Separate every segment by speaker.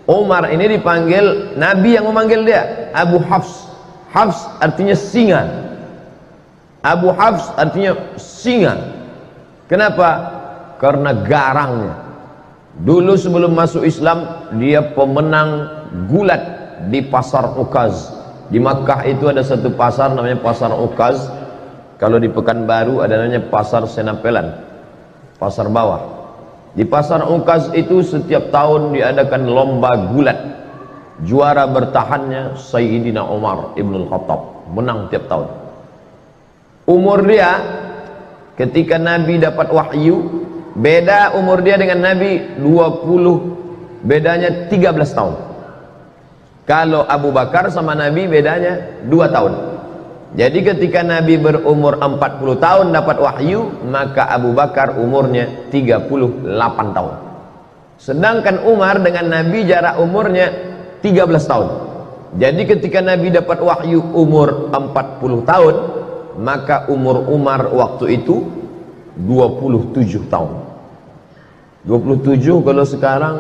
Speaker 1: Umar ini dipanggil, Nabi yang memanggil dia Abu Hafs. Hafs artinya singa. Abu Hafs artinya singa. Kenapa? Karena garangnya. Dulu sebelum masuk Islam dia pemenang gulat di pasar Ukaz. Di Makkah itu ada satu pasar namanya pasar Ukaz. Kalau di Pekanbaru ada namanya pasar Senapelan, pasar bawah. Di pasar Ukaz itu setiap tahun diadakan lomba gulat. Juara bertahannya Sayyidina Umar Ibn Khattab, menang tiap tahun. Umur dia ketika Nabi dapat wahyu, beda umur dia dengan Nabi 20, bedanya 13 tahun. Kalau Abu Bakar sama Nabi bedanya 2 tahun. Jadi ketika Nabi berumur 40 tahun dapat wahyu, maka Abu Bakar umurnya 38 tahun. Sedangkan Umar dengan Nabi jarak umurnya 13 tahun. Jadi ketika Nabi dapat wahyu umur 40 tahun, maka umur Umar waktu itu 27 tahun. 27 kalau sekarang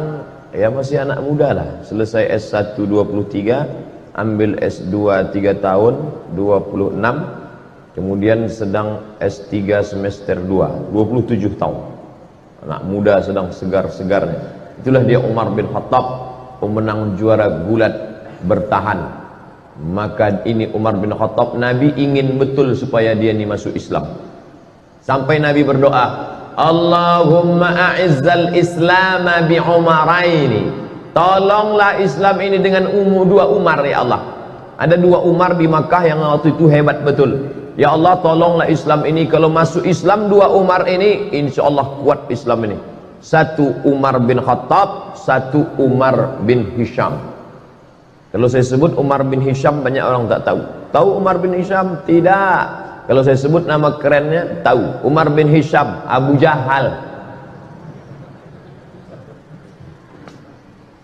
Speaker 1: ya masih anak muda lah. Selesai S1 23, ambil S2 3 tahun 26, kemudian sedang S3 semester 2 27 tahun. Anak muda sedang segar-segarnya. Itulah dia Umar bin Khattab, pemenang juara gulat bertahan. Maka ini Umar bin Khattab, Nabi ingin betul supaya dia ini masuk Islam. Sampai Nabi berdoa, Allahumma a'izzal Islam bi Umaraini. Tolonglah Islam ini dengan dua Umar ya Allah. Ada 2 Umar di Makkah yang waktu itu hebat betul. Ya Allah, tolonglah Islam ini, kalau masuk Islam 2 Umar ini insya Allah kuat Islam ini. 1 Umar bin Khattab, 1 Umar bin Hisham. Kalau saya sebut Umar bin Hisham banyak orang tak tahu. Tahu Umar bin Hisham? Tidak. Kalau saya sebut nama kerennya tahu. Umar bin Hisham, Abu Jahal.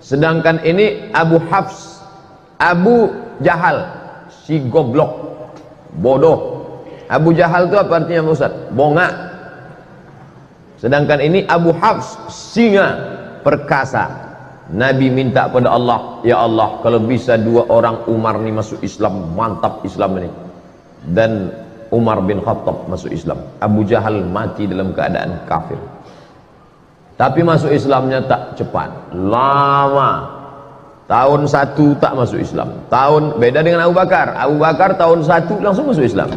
Speaker 1: Sedangkan ini Abu Hafs, Abu Jahal, si goblok, bodoh. Abu Jahal itu apa artinya Ustaz? Bongak. Sedangkan ini Abu Hafs, singa, perkasa. Nabi minta pada Allah, ya Allah, kalau bisa 2 orang Umar ini masuk Islam, mantap Islam ini. Dan Umar bin Khattab masuk Islam. Abu Jahal mati dalam keadaan kafir. Tapi masuk Islamnya tak cepat, lama. Tahun 1 tak masuk Islam. Tahun beda dengan Abu Bakar. Abu Bakar tahun 1 langsung masuk Islam.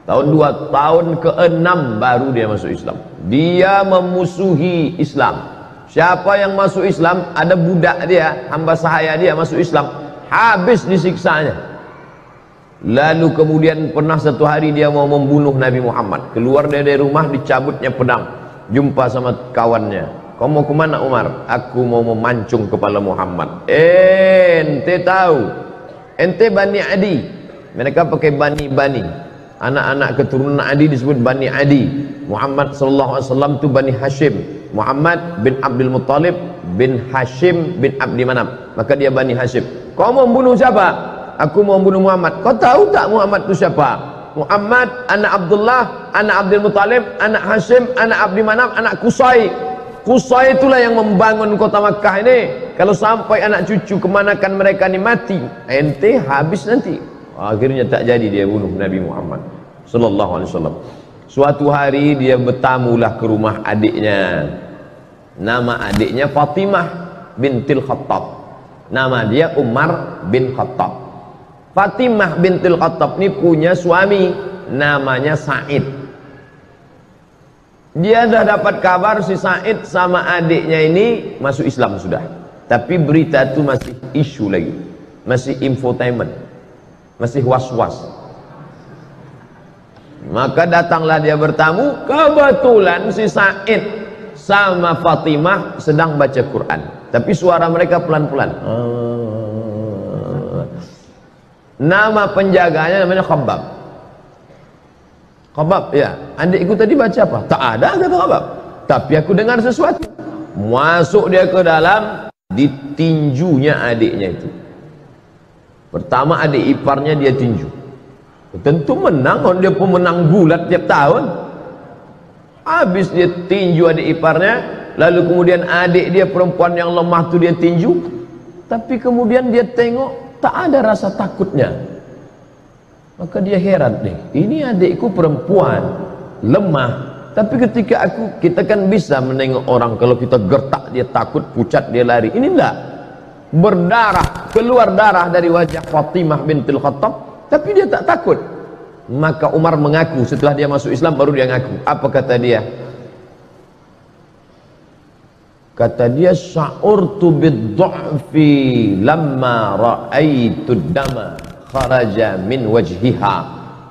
Speaker 1: Tahun 2, tahun ke-6 baru dia masuk Islam. Dia memusuhi Islam. Siapa yang masuk Islam, ada budak dia, hamba sahaya dia masuk Islam, habis disiksanya. Lalu kemudian pernah satu hari dia mau membunuh Nabi Muhammad. Keluar dari rumah, dicabutnya pedang. Jumpa sama kawannya, kau mau kemana Umar? Aku mau memancung kepala Muhammad. Ente tahu, ente Bani Adi. Mereka pakai Bani. Anak-anak keturunan Adi disebut Bani Adi. Muhammad SAW itu Bani Hashim. Muhammad bin Abdul Muttalib bin Hashim bin Abdi Manaf. Maka dia Bani Hashim. Kau mau membunuh siapa? Aku mau membunuh Muhammad. Kau tahu tak Muhammad itu siapa? Muhammad, anak Abdullah, anak Abdul Muttalib, anak Hashim, anak Abdi Manaf, anak Qusay. Qusay itulah yang membangun kota Makkah ini. Kalau sampai anak cucu kemanakan mereka ini mati, ente habis nanti. Akhirnya tak jadi dia bunuh Nabi Muhammad sallallahu alaihi wasallam. Suatu hari dia bertamulah ke rumah adiknya. Nama adiknya Fatimah bintil Khattab. Nama dia Umar bin Khattab. Fatimah bintil Khattab ini punya suami namanya Said. Dia dah dapat kabar si Said sama adiknya ini masuk Islam sudah. Tapi berita itu masih isu lagi, masih infotainment, masih was-was. Maka datanglah dia bertamu. Kebetulan si Said sama Fatimah sedang baca Quran, tapi suara mereka pelan-pelan. Nama penjaganya namanya Khabbab. Khabbab, ya, adikku tadi baca apa? Tak ada, kata Khabbab. Tapi aku dengar sesuatu. Masuk dia ke dalam, ditinjunya adiknya itu. Pertama adik iparnya dia tinju. Tentu menang, dia pemenang gulat tiap tahun. Habis dia tinju adik iparnya, lalu kemudian adik dia perempuan yang lemah tu dia tinju, tapi kemudian dia tengok tak ada rasa takutnya. Maka dia heran nih, ini adikku perempuan lemah, tapi ketika kita kan bisa menengok orang, kalau kita gertak dia takut, pucat dia lari. Ini enggak, berdarah, keluar darah dari wajah Fatimah bintul Khattab, tapi dia tak takut. Maka Umar mengaku, setelah dia masuk Islam baru dia ngaku. Apa kata dia? Kata dia, sya'urtu bid-du'fi lamma ra'aitu dama kharaja min wajhiha.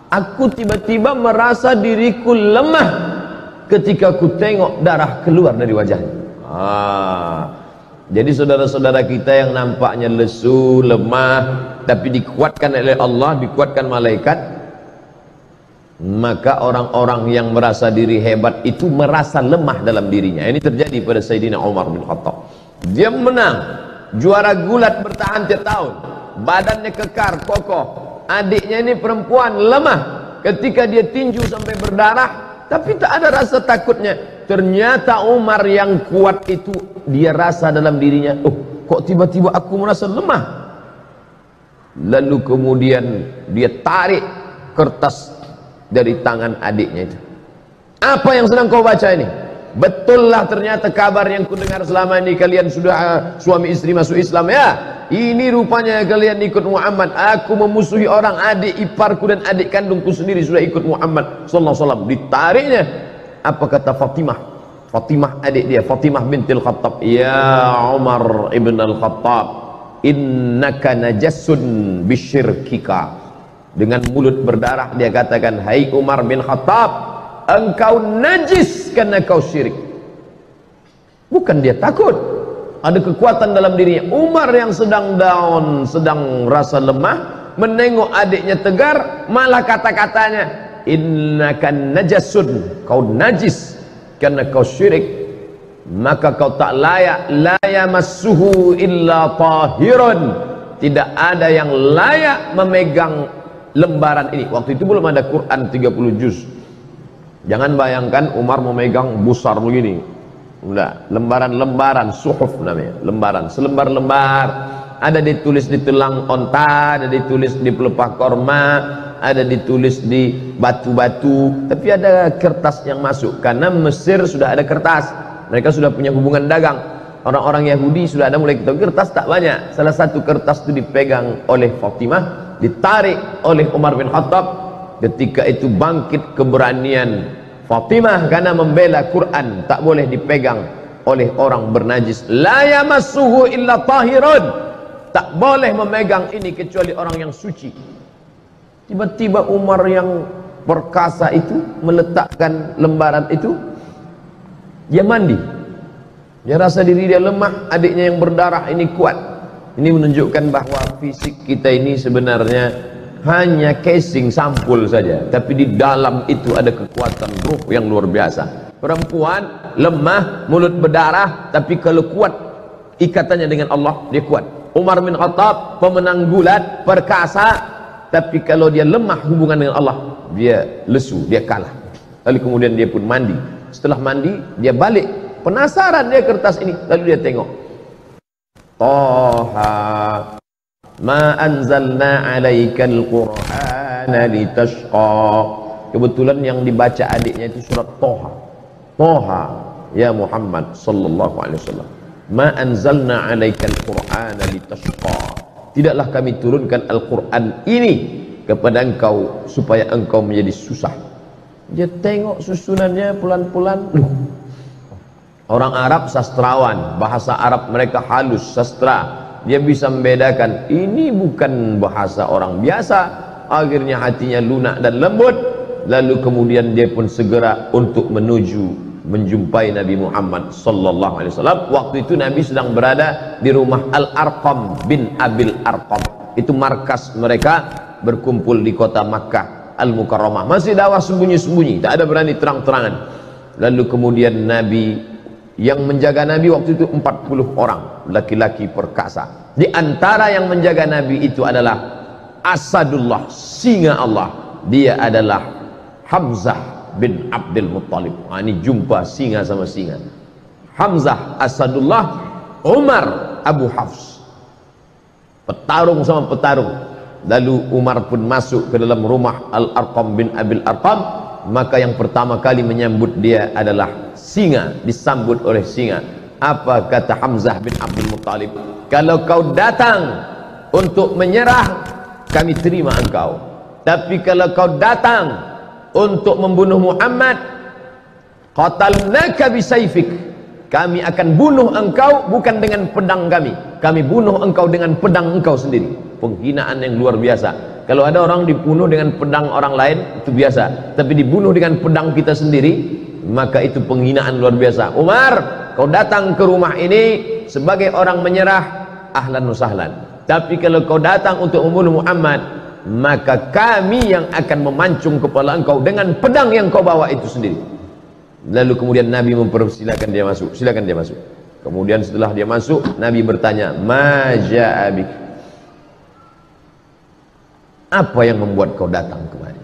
Speaker 1: Aku tiba-tiba merasa diriku lemah ketika aku tengok darah keluar dari wajahnya. Jadi saudara-saudara kita yang nampaknya lesu, lemah, tapi dikuatkan oleh Allah, dikuatkan malaikat, maka orang-orang yang merasa diri hebat itu merasa lemah dalam dirinya. Ini terjadi pada Sayyidina Umar bin Khattab. Dia menang, juara gulat, bertahan tiap tahun, badannya kekar, kokoh. Adiknya ini perempuan, lemah, ketika dia tinju sampai berdarah, tapi tak ada rasa takutnya. Ternyata Umar yang kuat itu, dia rasa dalam dirinya, oh kok tiba-tiba aku merasa lemah. Lalu kemudian dia tarik kertas dari tangan adiknya itu. Apa yang sedang kau baca ini? Betullah ternyata kabar yang kudengar selama ini, kalian sudah suami istri masuk Islam ya. Ini rupanya kalian ikut Muhammad. Aku memusuhi orang, adik iparku dan adik kandungku sendiri sudah ikut Muhammad sallallahu alaihi wasallam. Ditariknya. Apa kata Fatimah? Fatimah adik dia, Fatimah bintil Khattab. Ya Umar ibn al-Khattab, innaka najassun bisyirkika. Dengan mulut berdarah dia katakan, hai Umar bin Khattab, engkau najis karena kau syirik. Bukan dia takut, ada kekuatan dalam dirinya. Umar yang sedang down, sedang rasa lemah, menengok adiknya tegar, malah kata-katanya, innaka najasun, kau najis karena kau syirik, maka kau tak layak, la yamassuhu illa tahirun, tidak ada yang layak memegang lembaran ini. Waktu itu belum ada Quran 30 juz. Jangan bayangkan Umar memegang besar begini. Enggak, lembaran-lembaran, suhuf namanya, lembaran, selembar-lembar. Ada ditulis di tulang onta, ada ditulis di pelepah korma, ada ditulis di batu-batu, tapi ada kertas yang masuk. Karena Mesir sudah ada kertas, mereka sudah punya hubungan dagang. Orang-orang Yahudi sudah ada mulai ketemu kertas, tak banyak. Salah satu kertas itu dipegang oleh Fatimah, ditarik oleh Umar bin Khattab. Ketika itu bangkit keberanian Fatimah karena membela Quran, tak boleh dipegang oleh orang bernajis. La yamassuhu illa tahirun, tak boleh memegang ini kecuali orang yang suci. Tiba-tiba Umar yang perkasa itu meletakkan lembaran itu, dia mandi. Dia rasa diri dia lemah, adiknya yang berdarah ini kuat. Ini menunjukkan bahwa fisik kita ini sebenarnya hanya casing sampul saja, tapi di dalam itu ada kekuatan ruh yang luar biasa. Perempuan lemah, mulut berdarah, tapi kalau kuat ikatannya dengan Allah, dia kuat. Umar bin Khattab pemenang gulat, perkasa, tapi kalau dia lemah hubungan dengan Allah, dia lesu, dia kalah. Lalu kemudian dia pun mandi. Setelah mandi dia balik, penasaran dia kertas ini, lalu dia tengok, Toha ma anzalna alaikal qur'ana litashqa. Kebetulan yang dibaca adiknya itu surat Toha. Toha ya Muhammad sallallahu alaihi wasallam, ma anzalna alaikal qur'ana litashqa. Tidaklah kami turunkan Al-Quran ini kepada engkau supaya engkau menjadi susah. Dia tengok susunannya pelan-pelan. Orang Arab sastrawan, bahasa Arab mereka halus, sastra. Dia bisa membedakan ini bukan bahasa orang biasa. Akhirnya hatinya lunak dan lembut. Lalu kemudian dia pun segera untuk menuju menjumpai Nabi Muhammad sallallahu alaihi wasallam. Waktu itu Nabi sedang berada di rumah Al-Arqam bin Abil Arqam. Itu markas mereka berkumpul di kota Makkah Al-Mukarramah. Masih dakwah sembunyi-sembunyi, tak ada berani terang-terangan. Lalu kemudian Nabi, yang menjaga Nabi waktu itu 40 orang laki-laki perkasa. Di antara yang menjaga Nabi itu adalah Asadullah, singa Allah. Dia adalah Hamzah bin Abdul Muttalib. Ini jumpa singa sama singa. Hamzah Asadullah, Umar Abu Hafs. Petarung sama petarung. Lalu Umar pun masuk ke dalam rumah Al-Arqam bin Abil Arqam. Maka yang pertama kali menyambut dia adalah singa, disambut oleh singa. Apa kata Hamzah bin Abdul Muttalib? Kalau kau datang untuk menyerah, kami terima engkau. Tapi kalau kau datang untuk membunuh Muhammad, qatalnaka bisayfik, kami akan bunuh engkau bukan dengan pedang kami bunuh engkau dengan pedang engkau sendiri. Penghinaan yang luar biasa. Kalau ada orang dibunuh dengan pedang orang lain itu biasa, tapi dibunuh dengan pedang kita sendiri, maka itu penghinaan luar biasa. Umar, kau datang ke rumah ini sebagai orang menyerah, ahlan wa sahlan. Tapi kalau kau datang untuk membunuh Muhammad, maka kami yang akan memancung kepala engkau dengan pedang yang kau bawa itu sendiri. Lalu kemudian Nabi mempersilakan dia masuk. Silakan dia masuk. Kemudian setelah dia masuk, Nabi bertanya, ma ja'abik, apa yang membuat kau datang kemari?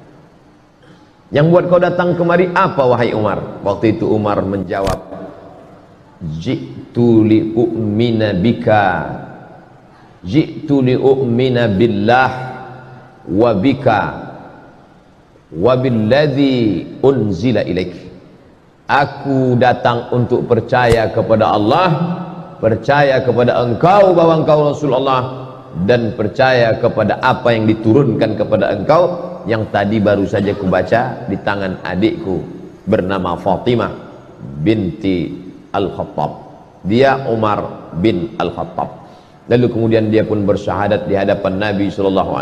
Speaker 1: Yang buat kau datang kemari apa, wahai Umar? Waktu itu Umar menjawab, ji'tu li'u'mina bika, ji'tu li'u'mina billah wa bika wa billadhi unzila ilaik. Aku datang untuk percaya kepada Allah, percaya kepada engkau bahwa engkau Rasulullah, dan percaya kepada apa yang diturunkan kepada engkau, yang tadi baru saja kubaca di tangan adikku bernama Fatimah binti Al-Khattab. Dia Umar bin Al-Khattab. Lalu kemudian dia pun bersyahadat di hadapan Nabi SAW.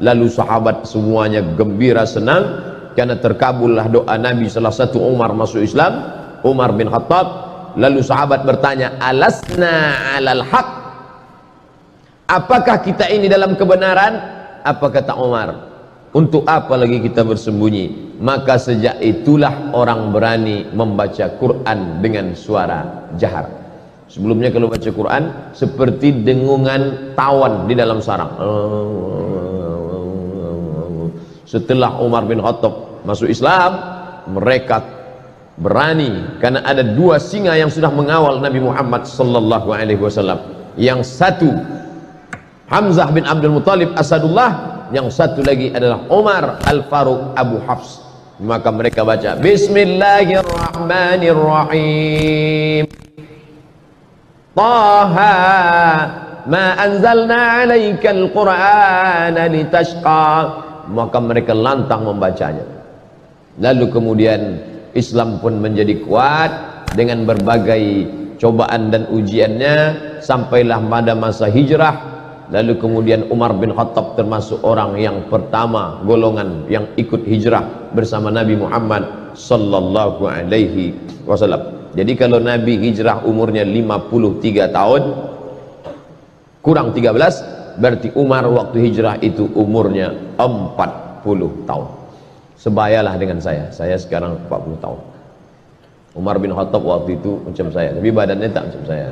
Speaker 1: Lalu sahabat semuanya gembira senang karena terkabullah doa Nabi. Salah satu Umar masuk Islam, Umar bin Khattab. Lalu sahabat bertanya, alasna alal haq, apakah kita ini dalam kebenaran? Apa kata Umar? Untuk apa lagi kita bersembunyi? Maka sejak itulah orang berani membaca Quran dengan suara jahar. Sebelumnya kalau baca Quran seperti dengungan tawon di dalam sarang. Setelah Umar bin Khattab masuk Islam, mereka berani karena ada dua singa yang sudah mengawal Nabi Muhammad sallallahu alaihi wasallam. Yang satu Hamzah bin Abdul Muttalib Asadullah, yang satu lagi adalah Umar Al-Faruq Abu Hafs. Maka mereka baca Bismillahirrahmanirrahim, Taha ma anzalna alaikal qur'ana litashqa. Maka mereka lantang membacanya. Lalu kemudian Islam pun menjadi kuat dengan berbagai cobaan dan ujiannya, sampailah pada masa hijrah. Lalu kemudian Umar bin Khattab termasuk orang yang pertama golongan yang ikut hijrah bersama Nabi Muhammad sallallahu alaihi wasallam. Jadi kalau Nabi hijrah umurnya 53 tahun kurang 13, berarti Umar waktu hijrah itu umurnya 40 tahun. Sebayalah dengan saya sekarang 40 tahun. Umar bin Khattab waktu itu macam saya, tapi badannya tak macam saya.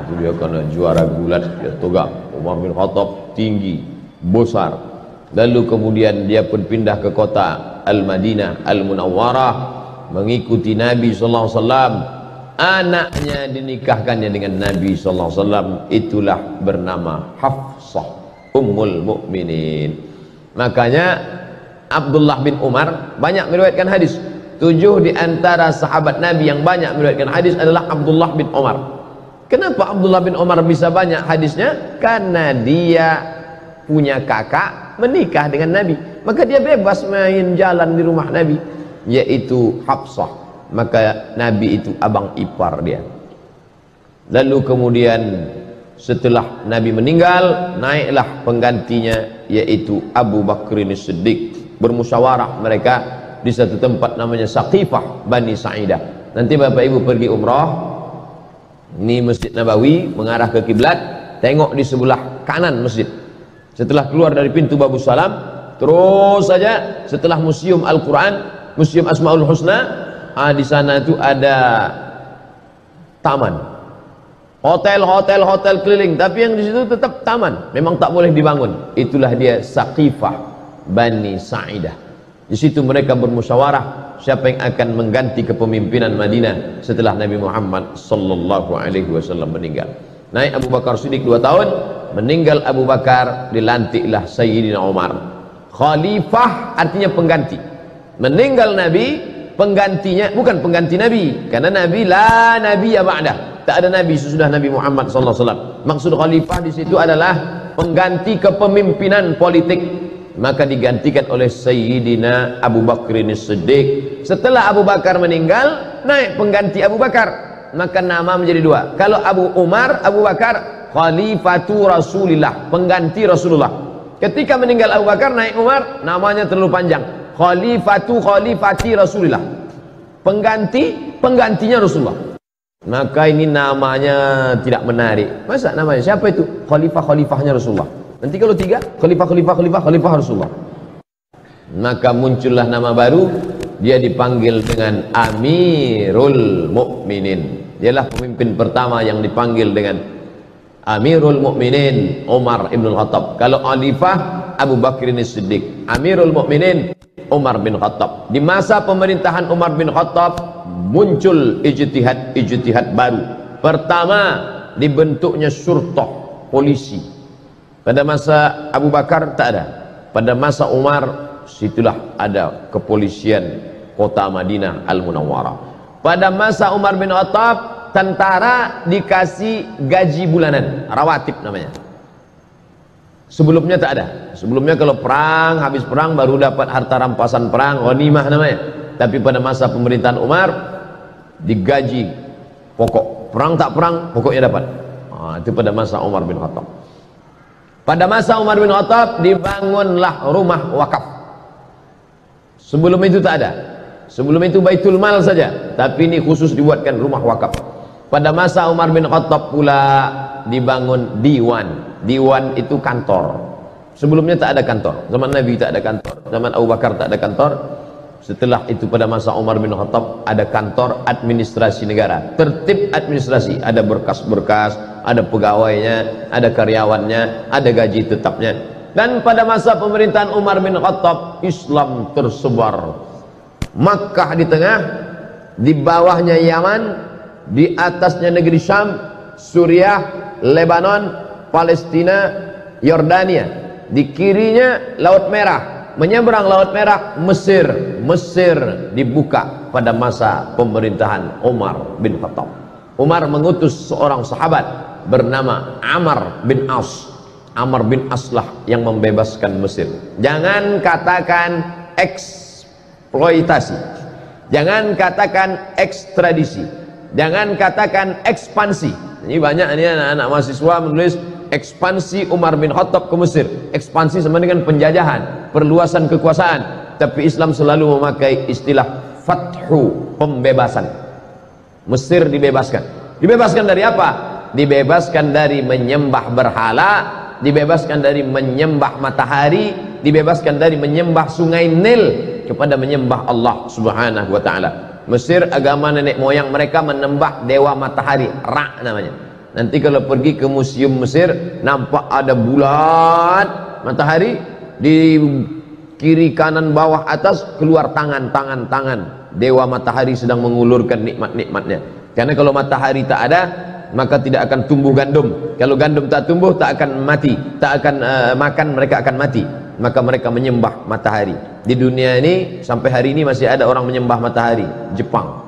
Speaker 1: Itu dia karena juara gulat, dia tegak. Umar bin Khattab tinggi, besar. Lalu kemudian dia pun pindah ke kota Al-Madinah Al-Munawwarah, mengikuti Nabi SAW. Anaknya dinikahkannya dengan Nabi SAW, itulah bernama Hafsah Ummul Mukminin. Makanya Abdullah bin Umar banyak meriwayatkan hadis. 7 di antara sahabat Nabi yang banyak meriwayatkan hadis adalah Abdullah bin Umar. Kenapa Abdullah bin Umar bisa banyak hadisnya? Karena dia punya kakak menikah dengan Nabi, maka dia bebas main jalan di rumah Nabi, yaitu Hafsah. Maka Nabi itu abang ipar dia. Lalu kemudian setelah Nabi meninggal, naiklah penggantinya, yaitu Abu Bakrin Siddiq. Bermusyawarah mereka di satu tempat namanya Saqifah Bani Sa'idah. Nanti Bapak Ibu pergi umrah, ini Masjid Nabawi mengarah ke kiblat, tengok di sebelah kanan masjid. Setelah keluar dari pintu Babus Salam, terus saja setelah Museum Al-Quran, Museum Asmaul Husna, di sana itu ada taman, hotel keliling, tapi yang di situ tetap taman, memang tak boleh dibangun. Itulah dia Saqifah Bani Sa'idah. Di situ mereka bermusyawarah, siapa yang akan mengganti kepemimpinan Madinah setelah Nabi Muhammad sallallahu alaihi wasallam meninggal. Naik Abu Bakar Siddiq 2 tahun, meninggal Abu Bakar, dilantiklah Sayyidina Umar. Khalifah artinya pengganti. Meninggal Nabi, penggantinya bukan pengganti Nabi, karena Nabi la nabiyya ba'dah. Tak ada nabi sesudah Nabi Muhammad sallallahu alaihi wasallam. Maksud khalifah di situ adalah pengganti kepemimpinan politik. Maka digantikan oleh Sayyidina Abu Bakr As-Siddiq. Setelah Abu Bakar meninggal, naik pengganti Abu Bakar, maka nama menjadi 2. Kalau Abu Umar, Abu Bakar, Khalifatu Rasulillah, pengganti Rasulullah. Ketika meninggal Abu Bakar, naik Umar, namanya terlalu panjang, Khalifati Rasulillah, penggantinya Rasulullah. Maka ini namanya tidak menarik. Masa namanya siapa itu? Khalifahnya Rasulullah. Nanti kalau 3, khalifah Rasulullah. Maka muncullah nama baru, dia dipanggil dengan Amirul Mukminin. Dialah pemimpin pertama yang dipanggil dengan Amirul Mukminin, Umar ibn Khattab. Kalau khalifah, Abu Bakr As-Siddiq. Amirul Mukminin, Umar bin Khattab. Di masa pemerintahan Umar bin Khattab muncul ijtihad baru. Pertama, dibentuknya syurtah, polisi. Pada masa Abu Bakar tak ada. Pada masa Umar, situlah ada kepolisian kota Madinah Al-Munawwarah. Pada masa Umar bin Khattab, tentara dikasih gaji bulanan, rawatib namanya. Sebelumnya tak ada. Sebelumnya kalau perang, habis perang baru dapat harta rampasan perang, ghanimah namanya. Tapi pada masa pemerintahan Umar, digaji pokok. Perang tak perang, pokoknya dapat. Itu pada masa Umar bin Khattab. Pada masa Umar bin Khattab dibangunlah rumah wakaf. Sebelum itu tak ada. Sebelum itu Baitul Mal saja, tapi ini khusus dibuatkan rumah wakaf. Pada masa Umar bin Khattab pula dibangun diwan. Diwan itu kantor. Sebelumnya tak ada kantor. Zaman Nabi tak ada kantor, zaman Abu Bakar tak ada kantor. Setelah itu pada masa Umar bin Khattab ada kantor administrasi negara, tertib administrasi, ada berkas-berkas, ada pegawainya, ada karyawannya, ada gaji tetapnya. Dan pada masa pemerintahan Umar bin Khattab, Islam tersebar. Makkah di tengah, di bawahnya Yaman, di atasnya negeri Syam, Suriah, Lebanon, Palestina, Yordania, di kirinya Laut Merah. Menyeberang Laut Merah, Mesir. Mesir dibuka pada masa pemerintahan Umar bin Khattab. Umar mengutus seorang sahabat bernama Amr bin As. Amr bin As lah yang membebaskan Mesir. Jangan katakan eksploitasi, jangan katakan ekstradisi, jangan katakan ekspansi. Ini banyak ini anak-anak mahasiswa menulis ekspansi Umar bin Khattab ke Mesir. Ekspansi sama dengan penjajahan, perluasan kekuasaan. Tapi Islam selalu memakai istilah fathu, pembebasan. Mesir dibebaskan. Dibebaskan dari apa? Dibebaskan dari menyembah berhala, dibebaskan dari menyembah matahari, dibebaskan dari menyembah sungai Nil, kepada menyembah Allah Subhanahu wa taala. Mesir agama nenek moyang mereka menyembah dewa matahari, Ra namanya. Nanti kalau pergi ke museum Mesir, nampak ada bulat matahari, di kiri kanan bawah atas keluar tangan dewa matahari sedang mengulurkan nikmat-nikmatnya. Karena kalau matahari tak ada, maka tidak akan tumbuh gandum. Kalau gandum tak tumbuh, tak akan mati, tak akan makan, mereka akan mati. Maka mereka menyembah matahari. Di dunia ini sampai hari ini masih ada orang menyembah matahari. Jepang,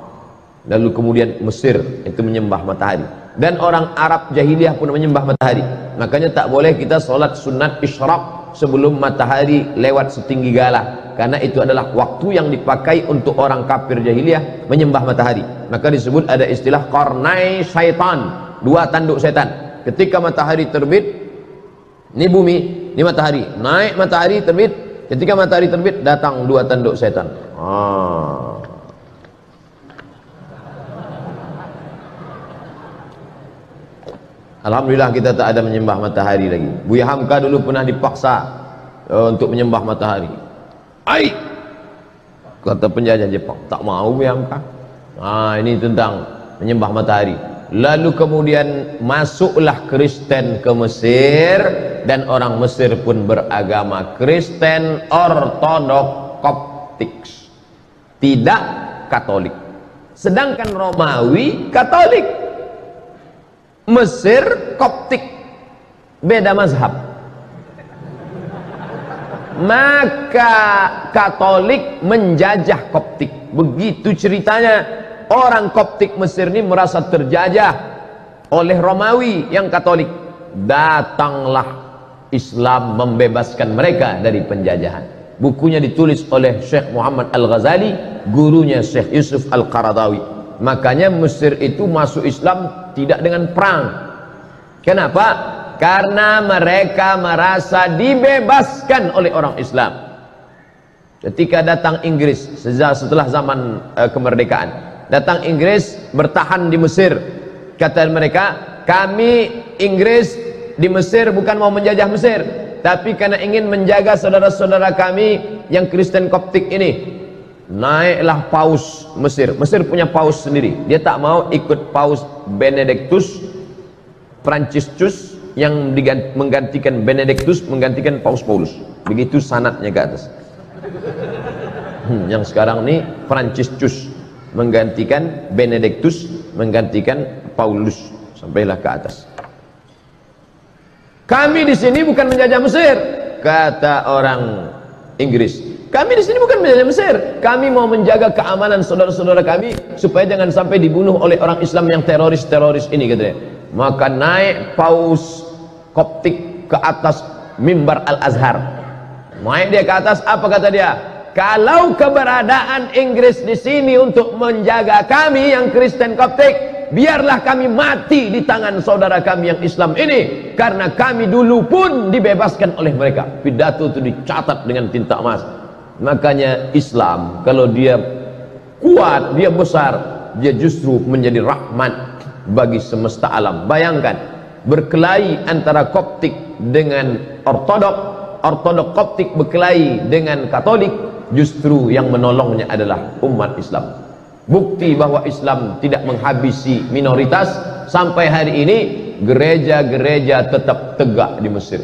Speaker 1: lalu kemudian Mesir itu menyembah matahari, dan orang Arab jahiliyah pun menyembah matahari. Makanya tak boleh kita sholat sunat isyraq sebelum matahari lewat setinggi gala, karena itu adalah waktu yang dipakai untuk orang kafir jahiliyah menyembah matahari. Maka disebut ada istilah qarnai syaitan, 2 tanduk setan. Ketika matahari terbit, ini bumi, ini matahari, naik matahari terbit. Ketika matahari terbit, datang 2 tanduk setan. Alhamdulillah kita tak ada menyembah matahari lagi. Buya Hamka dulu pernah dipaksa untuk menyembah matahari. Ai, kata penjajah Jepang, tak mau Buya Hamka. Ini tentang menyembah matahari. Lalu kemudian masuklah Kristen ke Mesir, dan orang Mesir pun beragama Kristen Ortodok Koptik. tidak Katolik. Sedangkan Romawi Katolik, Mesir Koptik, beda mazhab. Maka Katolik menjajah Koptik. Begitu ceritanya. Orang Koptik Mesir ini merasa terjajah oleh Romawi yang Katolik. Datanglah Islam membebaskan mereka dari penjajahan. Bukunya ditulis oleh Syekh Muhammad Al-Ghazali, gurunya Syekh Yusuf Al-Qaradawi. Makanya Mesir itu masuk Islam tidak dengan perang. Kenapa? Karena mereka merasa dibebaskan oleh orang Islam. Ketika datang Inggris setelah zaman kemerdekaan, datang Inggris bertahan di Mesir. Kata mereka, kami Inggris di Mesir bukan mau menjajah Mesir, tapi karena ingin menjaga saudara-saudara kami yang Kristen Koptik ini. Naiklah paus Mesir. Mesir punya paus sendiri. Dia tak mau ikut paus Benedictus Franciscus yang menggantikan Benedictus, menggantikan paus Paulus. Begitu sanadnya ke atas. Yang sekarang ini Franciscus menggantikan Benedictus, menggantikan Paulus, sampailah ke atas. Kami di sini bukan menjajah Mesir, kata orang Inggris. Kami di sini bukan menjajah Mesir. Kami mau menjaga keamanan saudara-saudara kami supaya jangan sampai dibunuh oleh orang Islam yang teroris-teroris ini, katanya. Maka naik paus Koptik ke atas mimbar Al-Azhar. Naik dia ke atas, apa kata dia? Kalau keberadaan Inggris di sini untuk menjaga kami yang Kristen Koptik, biarlah kami mati di tangan saudara kami yang Islam ini, karena kami dulu pun dibebaskan oleh mereka. Pidato itu dicatat dengan tinta emas. Makanya Islam kalau dia kuat, dia besar, dia justru menjadi rahmat bagi semesta alam. Bayangkan berkelahi antara Koptik dengan Ortodok, Ortodok Koptik berkelahi dengan Katolik, justru yang menolongnya adalah umat Islam. Bukti bahwa Islam tidak menghabisi minoritas. Sampai hari ini gereja-gereja tetap tegak di Mesir.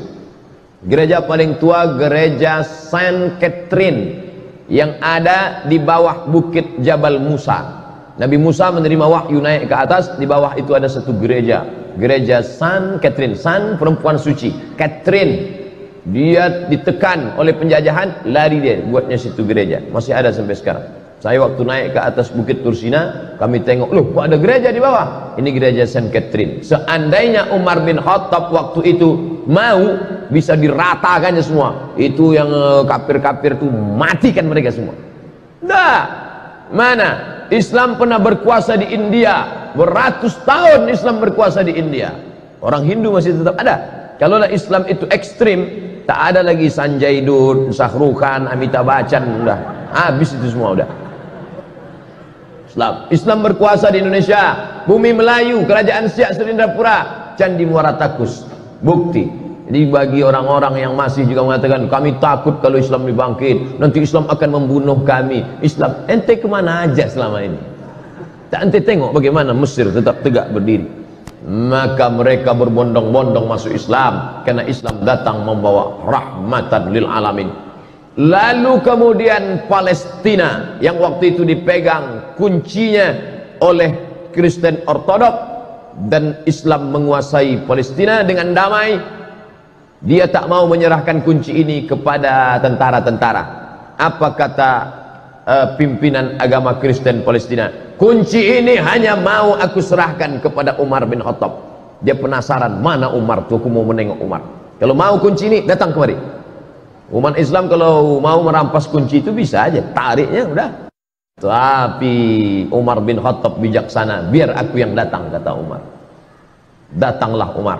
Speaker 1: Gereja paling tua gereja Saint Catherine yang ada di bawah bukit Jabal Musa. Nabi Musa menerima wahyu naik ke atas, di bawah itu ada satu gereja, gereja Saint Catherine, Saint perempuan suci, Catherine. Dia ditekan oleh penjajahan, lari dia buatnya situ gereja, masih ada sampai sekarang. Saya waktu naik ke atas bukit Tursina, kami tengok, loh kok ada gereja di bawah? Ini gereja Saint Catherine. Seandainya Umar bin Khattab waktu itu mau, bisa diratakannya semua. Itu yang kafir-kafir itu matikan mereka semua. Dah, mana? Islam pernah berkuasa di India, beratus tahun Islam berkuasa di India. Orang Hindu masih tetap ada. Kalaulah Islam itu ekstrim, tak ada lagi Sanjay Dutt, Shahrukh Khan, Amitabh Bachchan, udah habis itu semua udah. Islam berkuasa di Indonesia, bumi Melayu, kerajaan Siak Serindrapura, Candi Muara Takus. Bukti. Jadi bagi orang-orang yang masih juga mengatakan kami takut kalau Islam dibangkit, nanti Islam akan membunuh kami. Islam, ente kemana aja selama ini? Tak ente tengok bagaimana Mesir tetap tegak berdiri. Maka mereka berbondong-bondong masuk Islam karena Islam datang membawa rahmatan lil alamin. Lalu kemudian Palestina yang waktu itu dipegang kuncinya oleh Kristen Ortodok dan Islam menguasai Palestina dengan damai. Dia tak mau menyerahkan kunci ini kepada tentara-tentara. Apa kata pimpinan agama Kristen Palestina? Kunci ini hanya mau aku serahkan kepada Umar bin Khattab. Dia penasaran, mana Umar tuh, aku mau menengok Umar. Kalau mau kunci ini, datang kemari. Umat Islam kalau mau merampas kunci itu bisa aja, tariknya udah. Tapi Umar bin Khattab bijaksana, biar aku yang datang, kata Umar. Datanglah Umar.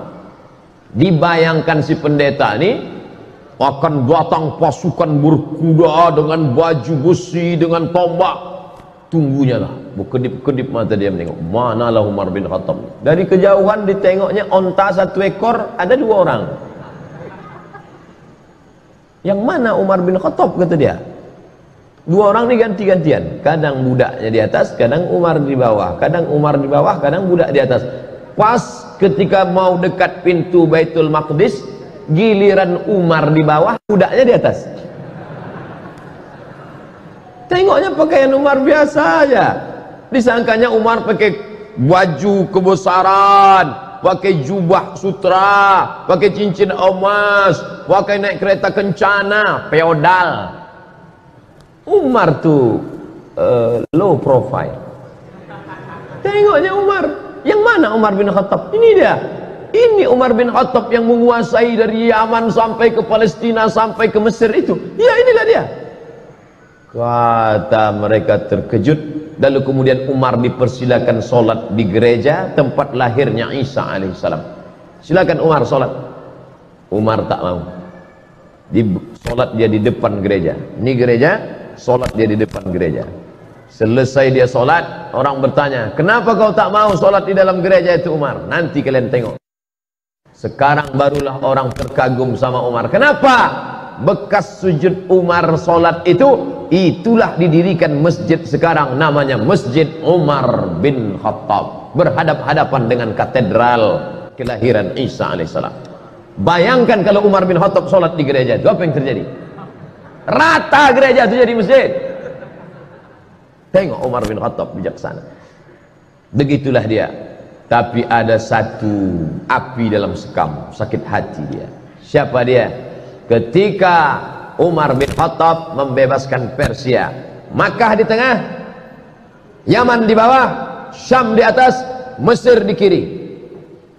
Speaker 1: Dibayangkan si pendeta ini akan datang pasukan berkuda dengan baju besi, dengan tombak. Tunggunya lah, berkedip-kedip mata dia menengok, manalah Umar bin Khattab. Dari kejauhan ditengoknya onta satu ekor, ada dua orang. Yang mana Umar bin Khattab, kata dia. Dua orang ini ganti-gantian, kadang budaknya di atas, kadang Umar di bawah, kadang Umar di bawah, kadang budak di atas. Pas ketika mau dekat pintu Baitul Maqdis, giliran Umar di bawah, budaknya di atas. Tengoknya pakaian Umar biasa aja. Disangkanya Umar pakai baju kebesaran, pakai jubah sutra, pakai cincin emas, pakai naik kereta kencana, feodal. Umar tuh low profile. Tengoknya Umar. Yang mana Umar bin Khattab? Ini dia. Ini Umar bin Khattab yang menguasai dari Yaman sampai ke Palestina, sampai ke Mesir itu. Ya, inilah dia. Kata mereka terkejut. Lalu kemudian Umar dipersilakan solat di gereja tempat lahirnya Isa alaihissalam. Silakan Umar solat. Umar tak mau. Solat dia di depan gereja. Ini gereja, solat dia di depan gereja. Selesai dia solat, orang bertanya, kenapa kau tak mau solat di dalam gereja itu Umar? Nanti kalian tengok. Sekarang barulah orang terkagum sama Umar. Kenapa? Bekas sujud Umar solat itu, itulah didirikan masjid sekarang, namanya Masjid Umar bin Khattab, berhadap-hadapan dengan katedral kelahiran Isa alaihissalam. Bayangkan kalau Umar bin Khattab solat di gereja itu, apa yang terjadi? Rata gereja itu jadi masjid. Tengok Umar bin Khattab bijaksana. Begitulah dia. Tapi ada satu api dalam sekam, sakit hati dia. Siapa dia? Ketika Umar bin Khattab membebaskan Persia, Makkah di tengah, Yaman di bawah, Syam di atas, Mesir di kiri.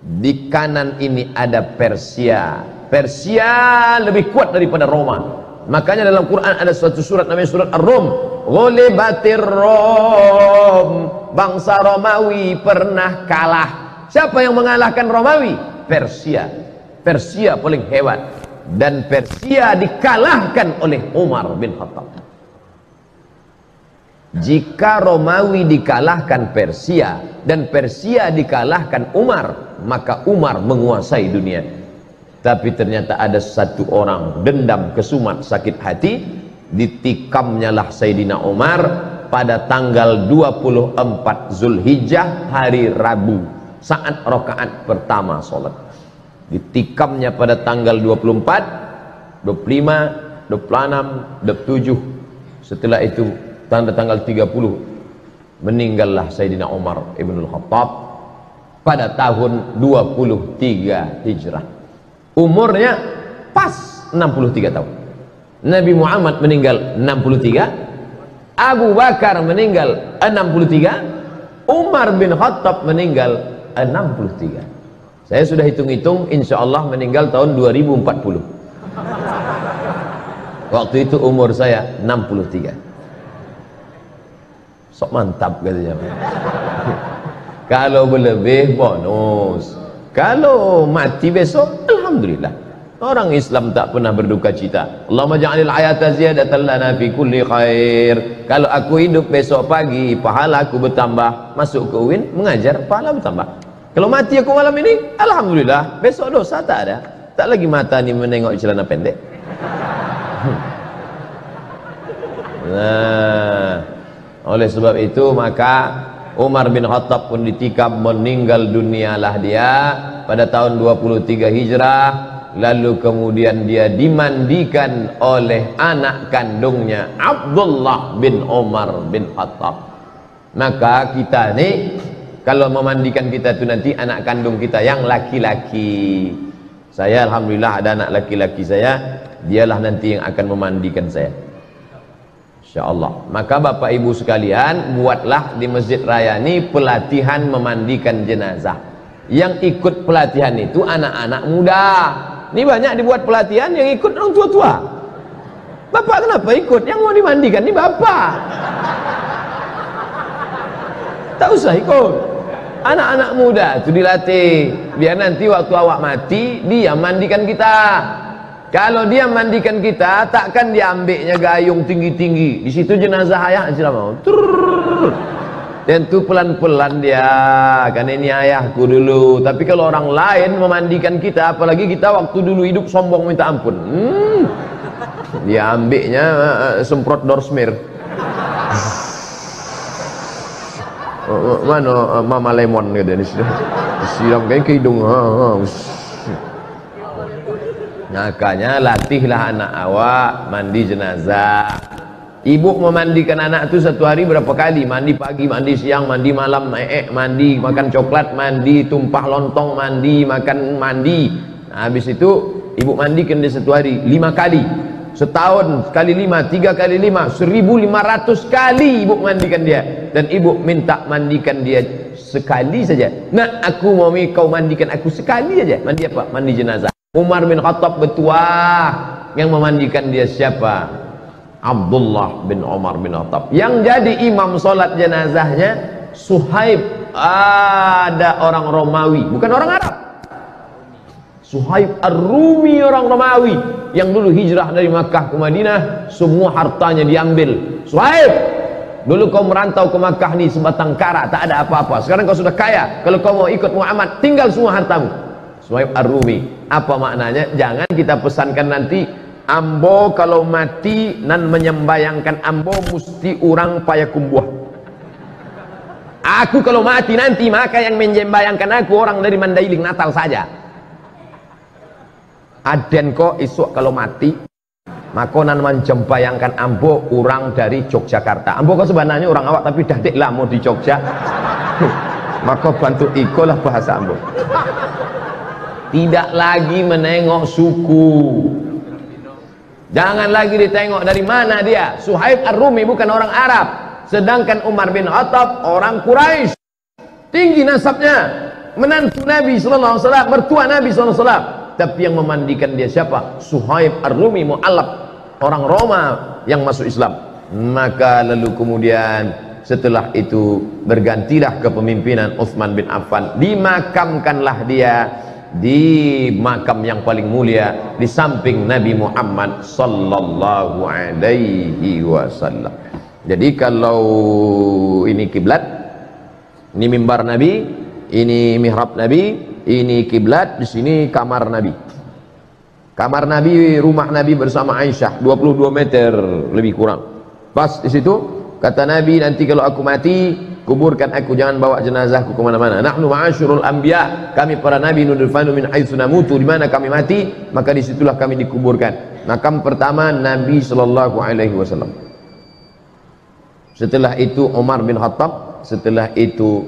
Speaker 1: Di kanan ini ada Persia. Persia lebih kuat daripada Roma. Makanya dalam Quran ada suatu surat namanya surat Ar-Rum. Ghulibatir Rom, bangsa Romawi pernah kalah. Siapa yang mengalahkan Romawi? Persia. Persia paling hebat. Dan Persia dikalahkan oleh Umar bin Khattab. Jika Romawi dikalahkan Persia dan Persia dikalahkan Umar, maka Umar menguasai dunia. Tapi ternyata ada satu orang dendam, kesumat, sakit hati, ditikamnya lah Sayyidina Umar pada tanggal 24 Zulhijjah, hari Rabu, saat rakaat pertama sholat. Ditikamnya pada tanggal 24, 25, 26, 27. Setelah itu tanggal 30 meninggallah Sayyidina Umar ibnul Khattab pada tahun 23 Hijrah. Umurnya pas 63 tahun. Nabi Muhammad meninggal 63, Abu Bakar meninggal 63, Umar bin Khattab meninggal 63. Saya sudah hitung-hitung, insya Allah meninggal tahun 2040. Waktu itu umur saya 63. Sok mantap katanya. Kalau berlebih bonus. Kalau mati besok, alhamdulillah. Orang Islam tak pernah berduka cita. Allahumma ja'alil hayata ziyadatan lana fi kulli khair. Kalau aku hidup besok pagi, pahala aku bertambah. Masuk ke UIN, mengajar, pahala bertambah. Kalau mati aku malam ini, alhamdulillah, besok dosa tak ada. Tak lagi mata ni menengok celana pendek. Nah, oleh sebab itu maka Umar bin Khattab pun ditikam, meninggal dunialah dia pada tahun 23 Hijrah. Lalu kemudian dia dimandikan oleh anak kandungnya Abdullah bin Umar bin Khattab. Maka kita ni kalau memandikan kita itu nanti anak kandung kita yang laki-laki. Saya alhamdulillah ada anak laki-laki saya, dialah nanti yang akan memandikan saya, insyaallah. Maka Bapak Ibu sekalian, buatlah di Masjid Raya ini pelatihan memandikan jenazah. Yang ikut pelatihan itu anak-anak muda. Ini banyak dibuat pelatihan yang ikut orang tua-tua. Bapak kenapa ikut? Yang mau dimandikan ini bapak. Tak usah ikut. Anak-anak muda itu dilatih, biar nanti waktu awak mati dia mandikan kita. Kalau dia mandikan kita, takkan dia ambilnya gayung tinggi-tinggi. Di situ jenazah ayah sudah mau. Tentu pelan-pelan dia, kan ini ayahku dulu. Tapi kalau orang lain memandikan kita, apalagi kita waktu dulu hidup sombong minta ampun, dia ambilnya semprot dorsmir. Mana Mama Lemon gitu, disiram kayak ke hidung. Makanya latihlah anak awak mandi jenazah. Ibu memandikan anak itu satu hari berapa kali? Mandi pagi, mandi siang, mandi malam, mandi, makan coklat, mandi, tumpah lontong, mandi, makan, mandi. Nah, habis itu ibu mandikan dia satu hari 5 kali. Setahun kali 5, 3 kali 5, 1500 kali ibu mandikan dia. Dan ibu minta mandikan dia sekali saja. Nah, aku mau kau mandikan aku sekali aja. Mandi apa? Mandi jenazah. Umar bin Khattab bertuah. Yang memandikan dia siapa? Abdullah bin Umar bin Khattab. Yang jadi imam solat jenazahnya Suhaib. Ada orang Romawi, bukan orang Arab. Suhaib Ar-Rumi, orang Romawi yang dulu hijrah dari Makkah ke Madinah, semua hartanya diambil. Suhaib, dulu kau merantau ke Makkah nih sebatang kara, tak ada apa-apa. Sekarang kau sudah kaya, kalau kau mau ikut Muhammad, tinggal semua hartamu. Suhaib Ar-Rumi. Apa maknanya? Jangan kita pesankan nanti ambo kalau mati nan menyembayangkan ambo mesti orang payakumbuh. Aku kalau mati nanti maka yang menyembayangkan aku orang dari Mandailing Natal saja. Aden kok isuk kalau mati maka nan menyembayangkan ambo orang dari Yogyakarta. Ambo kok sebenarnya orang awak tapi dadik lamo di Jogja. Maka bantu ikolah bahasa ambo. Tidak lagi menengok suku. Jangan lagi ditengok dari mana dia. Suhaib Ar-Rumi bukan orang Arab. Sedangkan Umar bin Khattab orang Quraisy. Tinggi nasabnya. Menantu Nabi SAW, mertua Nabi SAW. Tapi yang memandikan dia siapa? Suhaib Ar-Rumi mu'allab. Orang Roma yang masuk Islam. Maka lalu kemudian setelah itu bergantilah kepemimpinan Utsman bin Affan. Dimakamkanlah dia di makam yang paling mulia di samping Nabi Muhammad sallallahu alaihi wasallam. Jadi kalau ini kiblat, ini mimbar Nabi, ini mihrab Nabi, ini kiblat, di sini kamar Nabi. Kamar Nabi, rumah Nabi bersama Aisyah 22 meter lebih kurang. Pas di situ kata Nabi, nanti kalau aku mati kuburkan aku, jangan bawa jenazahku kemana-mana. Nahnu ma'asyurul anbiya, kami para nabi nudfanu min haitsu namutu, di mana kami mati maka disitulah kami dikuburkan. Makam pertama Nabi sallallahu alaihi wasallam. Setelah itu Umar bin Khattab, setelah itu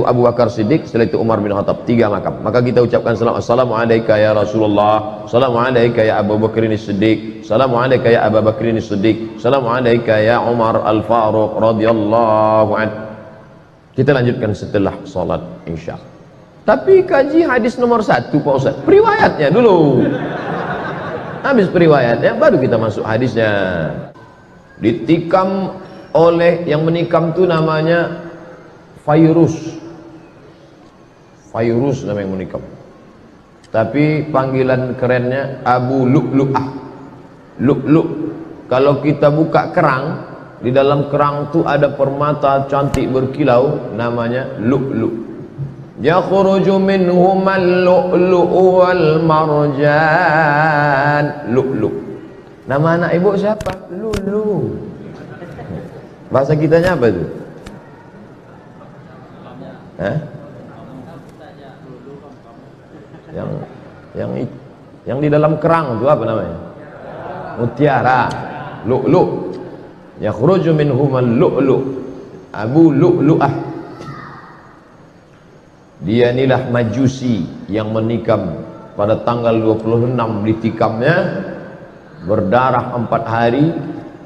Speaker 1: Abu Bakar Siddiq, setelah itu Umar bin Khattab. 3 makam. Maka kita ucapkan salam, assalamu alayka ya Rasulullah, assalamu alayka ya Abu Bakr Siddiq, assalamu alayka ya Abu Bakr Siddiq, assalamu alayka ya Umar Al-Faruq radhiyallahu anhu. Kita lanjutkan setelah salat Isya. Tapi kaji hadis nomor 1 Pak Ustaz, periwayatnya dulu. Habis periwayatnya baru kita masuk hadisnya. Ditikam oleh yang menikam itu namanya Fairuz. Fairuz nama yang menikam. Tapi panggilan kerennya Abu Lu'lu'ah. Lu'lu'. Kalau kita buka kerang, di dalam kerang itu ada permata cantik berkilau, namanya lu'lu'. Yakhruju minhumal lu'lu'u wal marjan. Lu'lu'. Nama anak ibu siapa? Lulu. Bahasa kitanya apa itu? Hah? Yang di dalam kerang itu apa namanya? Mutiara. Lu'lu'. Yakhruju minhumal lu'lu'. Abu Lu'lu'ah. Dia inilah Majusi yang menikam pada tanggal 26 ditikamnya, berdarah 4 hari,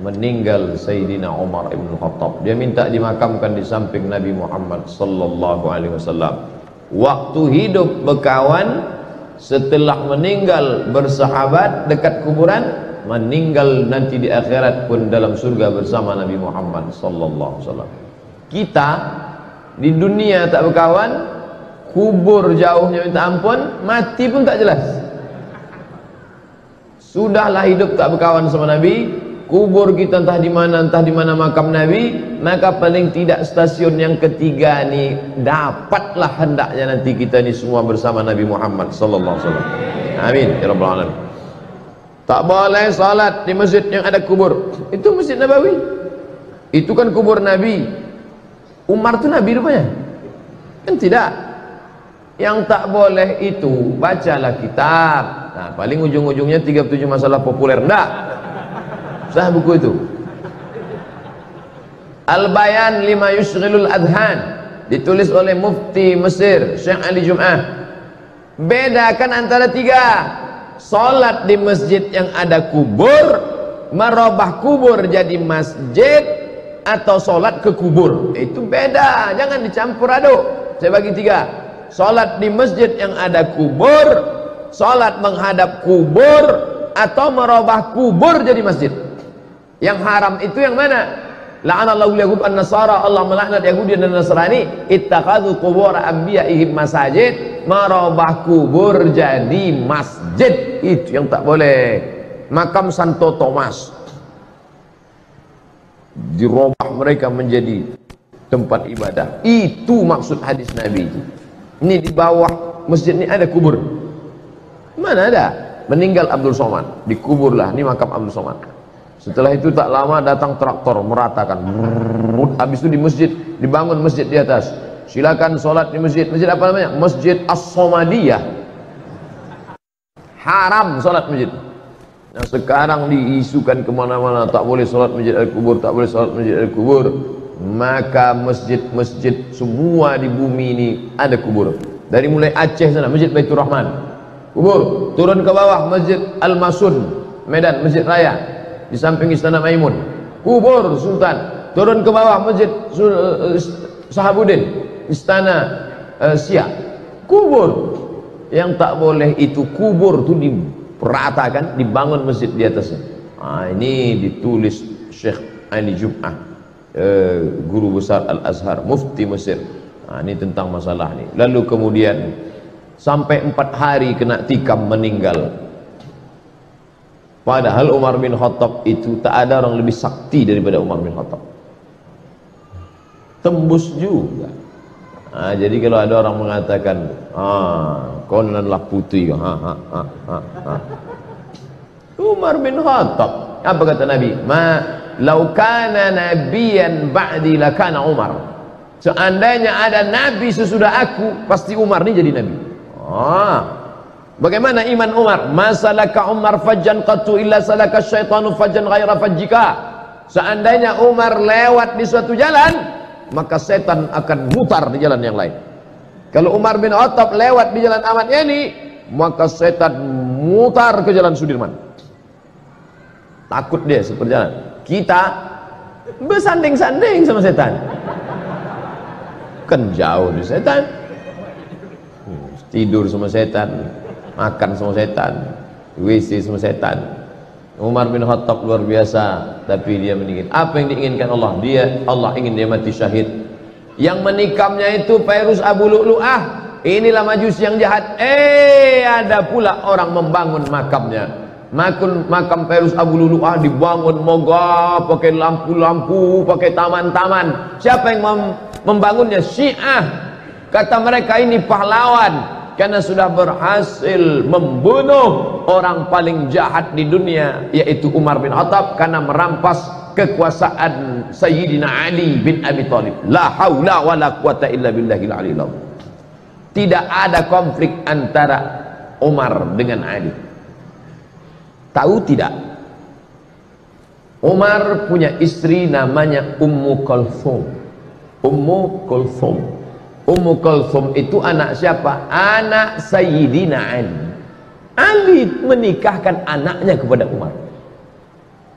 Speaker 1: meninggal Sayyidina Umar ibn Khattab. Dia minta dimakamkan di samping Nabi Muhammad sallallahu alaihi wasallam. Waktu hidup berkawan, setelah meninggal bersahabat dekat kuburan, meninggal nanti di akhirat pun dalam surga bersama Nabi Muhammad sallallahu alaihi wasallam. Kita di dunia tak berkawan, kubur jauhnya minta ampun, mati pun tak jelas. Sudahlah hidup tak berkawan sama Nabi, kubur kita entah di mana makam Nabi, maka paling tidak stasiun yang ketiga ni dapatlah hendaknya nanti kita ni semua bersama Nabi Muhammad sallallahu alaihi wasallam. Amin ya rabbal alamin. Tak boleh salat di masjid yang ada kubur. Itu Masjid Nabawi. Itu kan kubur Nabi. Umar tu Nabi rupanya? Kan tidak. Yang tak boleh itu bacalah kitab. Nah, paling ujung-ujungnya 37 masalah populer. Enggak. Sah buku itu. Al-Bayan lima yushghilul adhan, ditulis oleh Mufti Mesir Syekh Ali Jum'ah. Bedakan antara tiga: salat di masjid yang ada kubur, merubah kubur jadi masjid, atau salat ke kubur. Itu beda, jangan dicampur aduk. Saya bagi tiga: salat di masjid yang ada kubur, salat menghadap kubur, atau merubah kubur jadi masjid. Yang haram itu yang mana? La'anallahu yahud an-nasara, Allah melaknat Yahudi dan Nasrani, ittakhadhu qubur anbiya'ihim masajid, merubah kubur jadi masjid. Itu yang tak boleh. Makam Santo Thomas dirubah mereka menjadi tempat ibadah. Itu maksud hadis Nabi. Ini di bawah masjid ini ada kubur. Mana ada? Meninggal Abdul Somad, dikuburlah, ini makam Abdul Somad. Setelah itu tak lama datang traktor meratakan. Habis itu di masjid dibangun masjid di atas. Silakan sholat di masjid. Masjid apa namanya? Masjid As-Somadiyah. Haram sholat masjid. Nah sekarang diisukan kemana-mana, tak boleh sholat masjid al-kubur, tak boleh sholat masjid al-kubur. Maka masjid-masjid semua di bumi ini ada kubur. Dari mulai Aceh sana, Masjid Baitur Rahman, kubur. Turun ke bawah, Masjid Al-Masun, Medan, Masjid Raya, di samping Istana Maimun, kubur Sultan. Turun ke bawah, Masjid Sahabuddin, Istana Siak, kubur. Yang tak boleh itu kubur itu diperatakan, dibangun masjid di atasnya. Ini ditulis Syekh Ali Jum'ah, guru besar Al-Azhar, Mufti Mesir. Ini tentang masalah ini. Lalu kemudian sampai 4 hari kena tikam, meninggal. Padahal Umar bin Khattab itu tak ada orang lebih sakti daripada Umar bin Khattab. Tembus juga. Jadi kalau ada orang mengatakan, kononlah putih, Umar bin Khattab. Apa kata Nabi? Lau kana nabiyan ba'di lakana Umar. Seandainya ada nabi sesudah aku, pasti Umar ini jadi nabi. Bagaimana iman Umar? Masalaka Umar fajjan qattu illa salaka syaitanu fajjan ghaira fajjika. Seandainya Umar lewat di suatu jalan, maka setan akan mutar di jalan yang lain. Kalau Umar bin Khattab lewat di jalan Ahmad Yani, maka setan mutar ke jalan Sudirman. Takut dia seperjalan. Kita bersanding-sanding sama setan. Kan jauh dari setan. Tidur sama setan, makan sama setan, WC sama setan. Umar bin Khattab luar biasa, tapi dia meninggal. Apa yang diinginkan Allah? Allah ingin dia mati syahid. Yang menikamnya itu Fairuz Abu Lu'lu'ah. Inilah majusi yang jahat. Ada pula orang membangun makamnya. Makam Fairuz Abu Lu'lu'ah dibangun megah, pakai lampu-lampu, pakai taman-taman. Siapa yang membangunnya? Syiah. Kata mereka ini pahlawan karena sudah berhasil membunuh orang paling jahat di dunia, yaitu Umar bin Khattab, karena merampas kekuasaan Sayyidina Ali bin Abi Thalib. La haula wa la quwata illa billahil aliyil azim. Tidak ada konflik antara Umar dengan Ali. Tahu tidak? Umar punya istri namanya Ummu Kulthum. Ummu Kulthum. Ummu Kulthum itu anak siapa? Anak Sayyidina Ali. Ali menikahkan anaknya kepada Umar.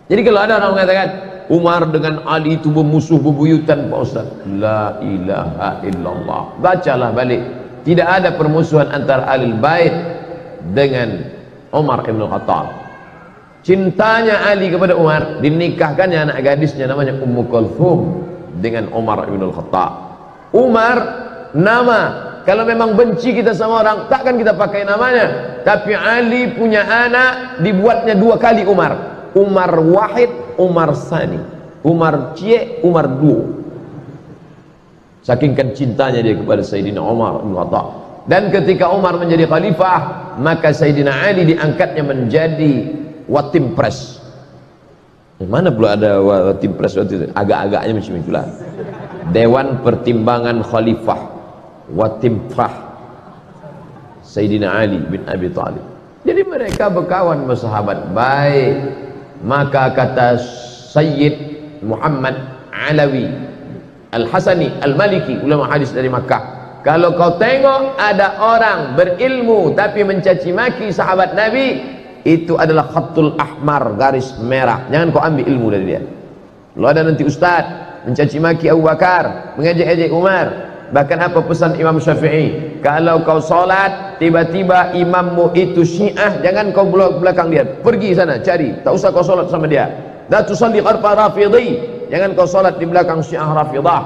Speaker 1: Jadi kalau ada orang mengatakan Umar dengan Ali itu bermusuh bebuyutan, Pak Ustaz, la ilaha illallah. Bacalah balik. Tidak ada permusuhan antara Ahlul Bait dengan Umar ibn Khattab. Cintanya Ali kepada Umar, dinikahkannya anak gadisnya namanya Ummu Kulthum dengan Umar ibn Khattab. Umar nama, kalau memang benci kita sama orang, takkan kita pakai namanya. Tapi Ali punya anak, dibuatnya 2 kali Umar. Umar Wahid, Umar Sani. Umar Cie, Umar Duo. Sakingkan cintanya dia kepada Sayyidina Umar bin Khattab. Dan ketika Umar menjadi khalifah, maka Sayyidina Ali diangkatnya menjadi Watim Pres. Mana pula ada Watim Pres waktu itu? Agak-agaknya macam itulah. Dewan Pertimbangan Khalifah Watimfah Sayyidina Ali bin Abi Thalib. Jadi mereka berkawan, bersahabat baik. Maka kata Sayyid Muhammad Alawi, Al-Hasani, Al-Maliki, ulama hadis dari Makkah. Kalau kau tengok ada orang berilmu tapi mencaci maki sahabat Nabi, itu adalah khatul ahmar, garis merah. Jangan kau ambil ilmu dari dia. Kalau ada nanti ustaz mencaci maki Abu Bakar, mengejek-ejek Umar, bahkan apa pesan Imam Syafi'i, kalau kau solat tiba-tiba imammu itu Syiah, jangan kau belakang dia, pergi sana cari, tak usah kau solat sama dia. La tusalli khalfa rafidhi, jangan kau solat di belakang Syiah Rafidah.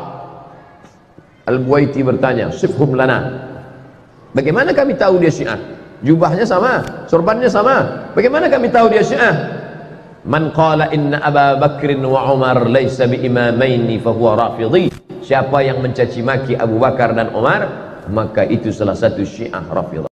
Speaker 1: Al-Buaiti bertanya, sifhum lana, bagaimana kami tahu dia Syiah? Jubahnya sama, sorbannya sama, bagaimana kami tahu dia Syiah? Man qala inna Aba Bakrin wa Umar laysa bi imamaini fahuwa rafidhi. Siapa yang mencaci maki Abu Bakar dan Umar, maka itu salah satu Syiah Rafidah.